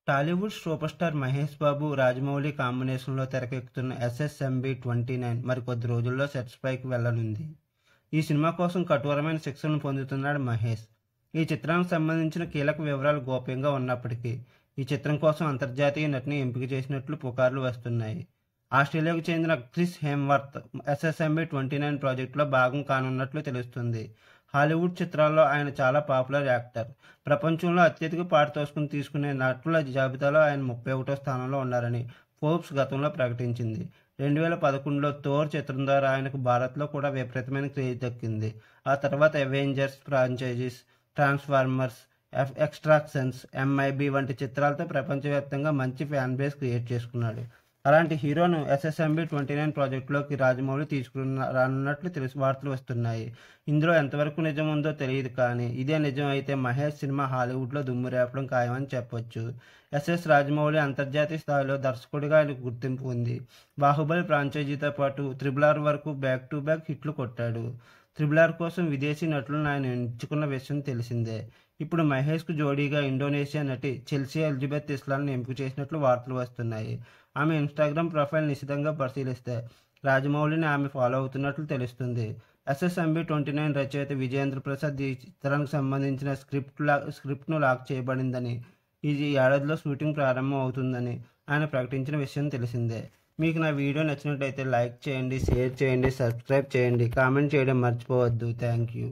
Tollywood super star Mahesh Babu, Rajamouli కాంబినేషన్‌లో తెరకెక్కుతున్న 'ఎస్ఎస్ఎంబీ 29' మరికొద్ది రోజుల్లో సెట్స్ పైకి వెళ్లనుంది. ఈ సినిమా కోసం కఠోరమైన శిక్షలను పొందుతున్నాడు మహేష్. ఈ చిత్రానికి సంబంధించిన కీలక వివరాలు గోప్యంగా ఉన్నప్పటికీ, ఈ చిత్రం కోసం అంతర్జాతీయ నటిని ఎంపిక చేసినట్లు పుకార్లు వస్తున్నాయి. ఆస్ట్రేలియాకు చెందిన క్రిస్ హెమ్స్వర్త్ 'ఎస్ఎస్ఎంబీ 29' ప్రాజెక్టులో భాగం కానున్నట్లు తెలుస్తుంది. హాలీవుడ్ చిత్రాల్లో ఆయన చాలా పాపులర్ యాక్టర్. ప్రపంచంలో అత్యధిక పారితోషికం తీసుకునే నటుల జాబితాలో ఆయన 31వ స్థానంలో ఉన్నారని ఫోర్బ్స్ గతంలో ప్రకటించింది. 2011లో థోర్ చిత్రం ద్వారా ఆయనకు భారత్లో కూడా విపరీతమైన క్రేజ్ దక్కింది. ఆ తర్వాత Avengers franchises, Transformers, Extractions, MIB వంటి చిత్రాలతో ప్రపంచవ్యాప్తంగా మంచి ఫ్యాన్ బేస్ క్రియేట్ చేసుకున్నాడు. అలాంటి హీరోను 'ఎస్ఎస్ఎంబీ 29' ప్రాజెక్టులోకి రాజమౌళి రానున్నట్లు వార్తలు వస్తున్నాయి. ఇందులో ఎంతవరకు నిజం ఉందో తెలియదు కానీ, ఇదే నిజం అయితే మహేష్ సినిమా హాలీవుడ్లో దుమ్ము రేపడం ఖాయమని చెప్పొచ్చు. ఎస్ఎస్ రాజమౌళి అంతర్జాతీయ స్థాయిలో దర్శకుడిగా ఆయనకు గుర్తింపు ఉంది. 'బాహుబలి' ఫ్రాంచైజీతో పాటు 'త్రిబుల్ ఆర్' వరకు బ్యాక్ టు బ్యాక్ హిట్లు కొట్టాడు. 'త్రిబుల్ ఆర్' కోసం విదేశీ నటులను ఆయన ఎంచుకున్న విషయం తెలిసిందే. ఇప్పుడు మహేష్కు జోడీగా ఇండోనేషియా నటి చెల్సీ ఎలిజబెత్ ఇస్లాండ్ను ఎంపిక చేసినట్లు వార్తలు వస్తున్నాయి. ఆమె ఇన్స్టాగ్రామ్ ప్రొఫైల్ నిశితంగా పరిశీలిస్తే రాజమౌళిని ఆమె ఫాలో అవుతున్నట్లు తెలుస్తుంది. 'ఎస్ఎస్ఎంబీ 29' రచయిత విజయేంద్ర ప్రసాద్ ఈ చిత్రానికి సంబంధించిన స్క్రిప్ట్ను లాక్ చేయబడిందని, ఇది ఈ ఏడాదిలో షూటింగ్ ప్రారంభం అవుతుందని ఆయన ప్రకటించిన విషయం తెలిసిందే. మీకు నా వీడియో నచ్చినట్లయితే లైక్ చేయండి, షేర్ చేయండి, సబ్స్క్రైబ్ చేయండి, కామెంట్ చేయడం మర్చిపోవద్దు. Thank you.